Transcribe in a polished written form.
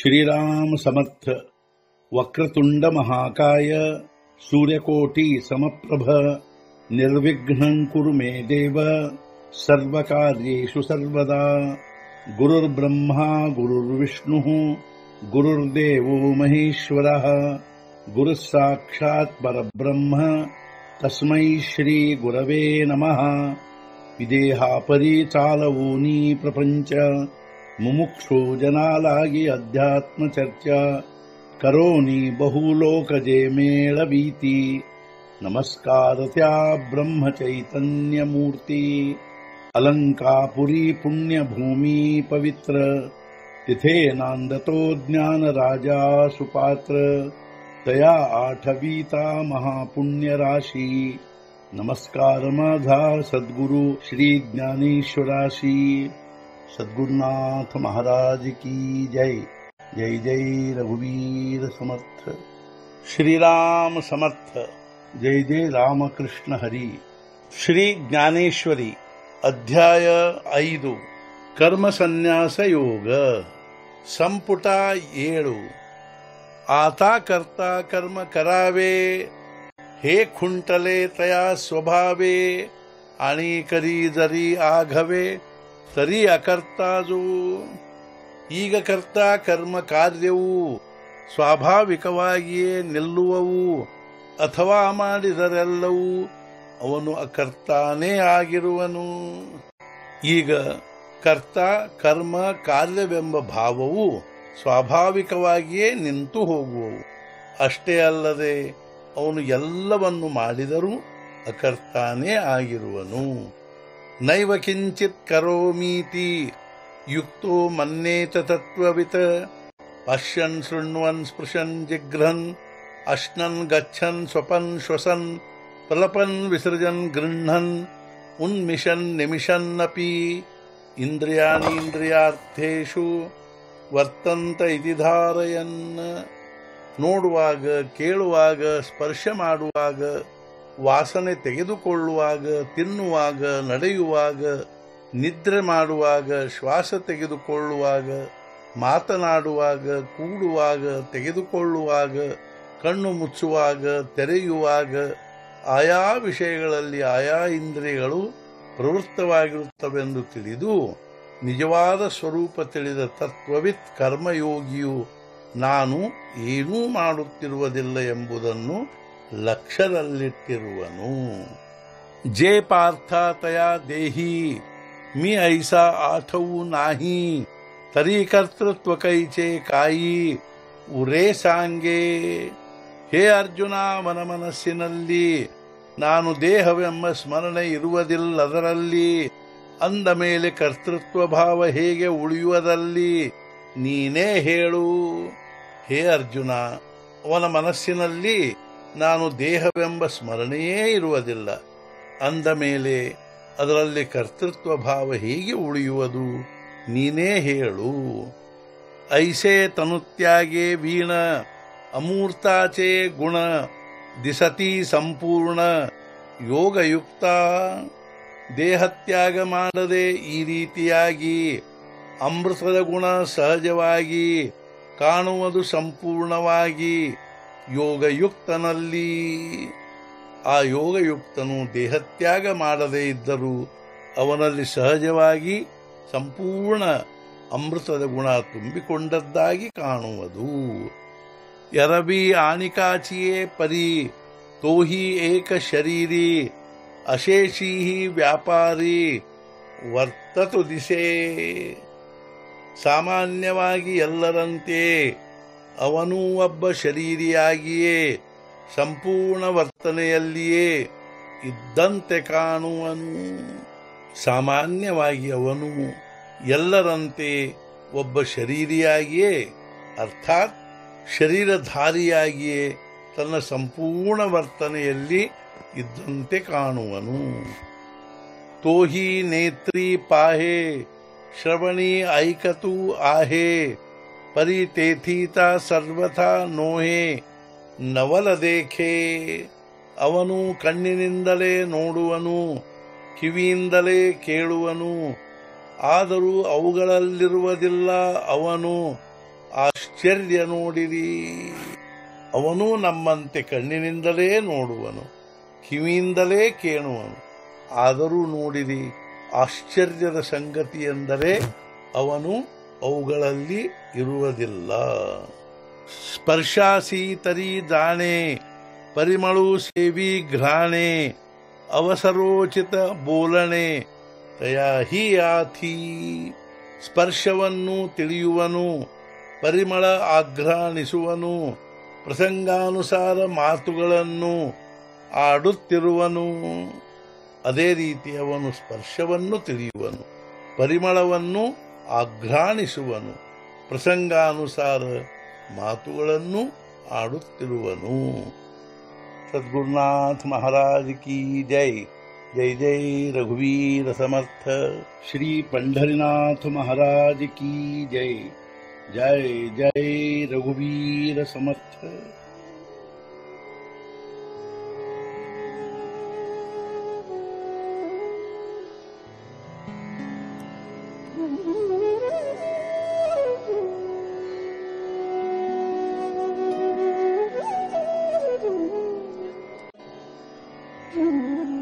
श्रीराम समर्थ। वक्रतुंड महाकाय सूर्यकोटि समप्रभ निर्विघ्नं कुरु मे देव सर्वकार्येषु सर्वदा। गुरुर्ब्रह्मा गुरुर्विष्णुः गुरुर्देवो महेश्वरः गुरुः साक्षात् परब्रह्म तस्मै श्री गुरवे नमः। विदेहापरि चालवूनी प्रपंच मुमुक्षो जनालागी अध्यात्म चर्चा करोनी बहुलोकजे मेळवीती। नमस्कार त्या ब्रह्म चैतन्य मूर्ती अलंकापुरी पुण्यभूमी पवित्र तिथे नांदतो ज्ञान राजा सुपात्र तया आठवीता महापुण्य राशी। नमस्कार माझा सद्गुरु श्री ज्ञानेश्वराशी। सद्गुरुनाथ महाराज की जय। जय जय रघुवीर समर्थ। श्रीराम समर्थ। जय जय रामकृष्ण हरी। श्री ज्ञानेश्वरी अध्याय 5 कर्म संन्यास योग संपुಟ 7। आता करता कर्म करावे हे खुंटले तया स्वभावे आणि करी जरी आघवे तरी ಅಕರ್ತಾ ಜೋ। ಈಗ ಕರ್ತಾ ಕರ್ಮ ಕಾರ್ಯವು ಸ್ವಾಭಾವಿಕವಾಗಿಯೇ ನಿಲ್ಲುವವು ಅಥವಾ ಮಾಡಿದರೆಲ್ಲವೂ ಅವನು ಅಕರ್ತಾನೇ ಆಗಿರುವನು। ಈಗ ಕರ್ತ ಕರ್ಮ ಕಾರ್ಯವೆಂಬ ಭಾವವು ಸ್ವಾಭಾವಿಕವಾಗಿಯೇ ನಿಂತು ಹೋಗುವವು। ಅಷ್ಟೇ ಅಲ್ಲದೆ ಅವನು ಎಲ್ಲವನ್ನು ಮಾಡಿದರೂ ಅಕರ್ತಾನೇ ಆಗಿರುವನು। ನೈವ ಕಿಂಚಿತ್ ಕರೋಮೀತಿ ಯುಕ್ತೋ ಮನ್ಯೇತ ತತ್ವವಿತ್ ಪಶ್ಯನ್ ಶೃಣ್ವನ್ ಸ್ಪೃಶನ್ ಜಿಘ್ರನ್ ಅಶ್ನನ್ ಗಚ್ಚನ್ ಸ್ವಪನ್ ಶ್ವಸನ್ ಪ್ರಲಪನ್ ವಿಸರ್ಜನ್ ಗೃಹ್ಣನ್ ಉನ್ಮಿಷನ್ ನಿಮಿಷನ್ನಪಿ ಇಂದ್ರಿಯಾಣೀಂದ್ರಿಯಾರ್ಥೇಷು ವರ್ತಂತ ಇತಿ ಧಾರಯನ್। ನೋಡುವಾಗ, ಕೇಳುವಾಗ, ಸ್ಪರ್ಶ ಮಾಡುವಾಗ, ವಾಸನೆ ತೆಗೆದುಕೊಳ್ಳುವಾಗ, ತಿನ್ನುವಾಗ, ನಡೆಯುವಾಗ, ನಿದ್ರೆ ಮಾಡುವಾಗ, ಶ್ವಾಸ ತೆಗೆದುಕೊಳ್ಳುವಾಗ, ಮಾತನಾಡುವಾಗ, ಕೂಡುವಾಗ, ತೆಗೆದುಕೊಳ್ಳುವಾಗ, ಕಣ್ಣು ಮುಚ್ಚುವಾಗ, ತೆರೆಯುವಾಗ ಆಯಾ ವಿಷಯಗಳಲ್ಲಿ ಆಯಾ ಇಂದ್ರಿಯಗಳು ಪ್ರವೃತ್ತವಾಗಿರುತ್ತವೆಂದು ತಿಳಿದು ನಿಜವಾದ ಸ್ವರೂಪ ತಿಳಿದ ತತ್ವವಿತ್ ಕರ್ಮಯೋಗಿಯು ನಾನು ಏನೂ ಮಾಡುತ್ತಿರುವುದಿಲ್ಲ ಎಂಬುದನ್ನು ಲಕ್ಷ್ಯದಲ್ಲಿಟ್ಟಿರುವನು। ಜೇ ಪಾರ್ಥ ತಯಾ ದೇಹಿ ಮಿ ಐಸಾ ಆಠವು ನಾಹಿ ತರಿ ಕರ್ತೃತ್ವ ಕೈಚೆ ಕಾಯಿ ಉರೇ ಸಾಂಗೆ। ಹೇ ಅರ್ಜುನ, ಮನ ಮನಸ್ಸಿನಲ್ಲಿ ನಾನು ದೇಹವೆಂಬ ಸ್ಮರಣೆ ಇರುವುದಿಲ್ಲದರಲ್ಲಿ ಅಂದ ಮೇಲೆ ಕರ್ತೃತ್ವ ಭಾವ ಹೇಗೆ ಉಳಿಯುವುದಲ್ಲಿ ನೀನೇ ಹೇಳು। ಹೇ ಅರ್ಜುನ, ಅವನ ಮನಸ್ಸಿನಲ್ಲಿ ನಾನು ದೇಹವೆಂಬ ಸ್ಮರಣೆಯೇ ಇರುವುದಿಲ್ಲ ಅಂದ ಮೇಲೆ ಅದರಲ್ಲಿ ಕರ್ತೃತ್ವ ಭಾವ ಹೇಗೆ ಉಳಿಯುವುದು ನೀನೇ ಹೇಳು। ಐಸೆ ತನುತ್ಯಾಗೆ ವೀಣ ಅಮೂರ್ತಾಚೆ ಗುಣ ದಿಸತಿ ಸಂಪೂರ್ಣ ಯೋಗಯುಕ್ತ। ದೇಹತ್ಯಾಗ ಮಾಡದೆ ಈ ರೀತಿಯಾಗಿ ಅಮೃತದ ಗುಣ ಸಹಜವಾಗಿ ಕಾಣುವುದು ಸಂಪೂರ್ಣವಾಗಿ ಯೋಗಯುಕ್ತನಲ್ಲಿ। ಆ ಯೋಗಯುಕ್ತನು ದೇಹತ್ಯಾಗ ಮಾಡದೇ ಇದ್ದರೂ ಅವನಲ್ಲಿ ಸಹಜವಾಗಿ ಸಂಪೂರ್ಣ ಅಮೃತದ ಗುಣ ತುಂಬಿಕೊಂಡದ್ದಾಗಿ ಕಾಣುವುದು। ಯರಬಿ ಆಣಿಕಾಚಿಯೇ ಪರಿ ತೋಹಿ ಏಕ ಶರೀರಿ ಅಶೇಷೀ ವ್ಯಾಪಾರಿ ವರ್ತತು ದಿಶೆ। ಸಾಮಾನ್ಯವಾಗಿ ಎಲ್ಲರಂತೆ ಅವನೂ ಒಬ್ಬ ಶರೀರಿಯಾಗಿಯೇ ಸಂಪೂರ್ಣ ವರ್ತನೆಯಲ್ಲಿಯೇ ಇದ್ದಂತೆ ಕಾಣುವನು। ಸಾಮಾನ್ಯವಾಗಿ ಅವನು ಎಲ್ಲರಂತೆ ಒಬ್ಬ ಶರೀರಿಯಾಗಿಯೇ ಅರ್ಥಾತ್ ಶರೀರಧಾರಿಯಾಗಿಯೇ ತನ್ನ ಸಂಪೂರ್ಣ ವರ್ತನೆಯಲ್ಲಿ ಇದ್ದಂತೆ ಕಾಣುವನು। ತೋಹಿ ನೇತ್ರಿ ಪಾಹೆ ಶ್ರವಣಿ ಐಕತು ಆಹೆ ಪರಿ ತೇಥೀತ ಸರ್ವಥಾ ನೋಹೆ ನವಲ ದೇಖೆ। ಅವನು ಕಣ್ಣಿನಿಂದಲೇ ನೋಡುವನು, ಕಿವಿಯಿಂದಲೇ ಕೇಳುವನು, ಆದರೂ ಅವುಗಳಲ್ಲಿರುವುದಿಲ್ಲ ಅವನು ಆಶ್ಚರ್ಯ ನೋಡಿರಿ. ಅವನು ನಮ್ಮಂತೆ ಕಣ್ಣಿನಿಂದಲೇ ನೋಡುವನು, ಕಿವಿಯಿಂದಲೇ ಕೇಳುವನು. ಆದರೂ ನೋಡಿರಿ, ಆಶ್ಚರ್ಯದ ಸಂಗತಿ ಎಂದರೆ ಅವನು ಅವುಗಳಲ್ಲಿ ಇರುವುದಿಲ್ಲ. ಸ್ಪರ್ಶಾಸಿ ತರಿ ದಾಣೆ, ಪರಿಮಳು ಸೇವಿ ಘ್ರಾಣೆ, ಅವಸರೋಚಿತ ಬೋಲಣೆ ತಯಾ ಹಿ ಆಥಿ. ಸ್ಪರ್ಶವನ್ನು ತಿಳಿಯುವನು, ಪರಿಮಳ ಆಘ್ರಾಣಿಸುವನು, ಪ್ರಸಂಗಾನುಸಾರ ಮಾತುಗಳನ್ನು ಆಡುತ್ತಿರುವನು. ಅದೇ ರೀತಿ ಅವನು ಸ್ಪರ್ಶವನ್ನು ತಿಳಿಯುವನು, ಪರಿಮಳವನ್ನು ಆಘ್ರಾಣಿಸುವನು, ಪ್ರಸಂಗಾನುಸಾರ ಮಾತುಗಳನ್ನು ಆಡುತ್ತಿರುವನು. सद्गुरुनाथ महाराज की जय. जय जय रघुवीर समर्थ. श्री पंढरीनाथ महाराज की जय. जय जय रघुवीर समर्थ. Mm-hmm.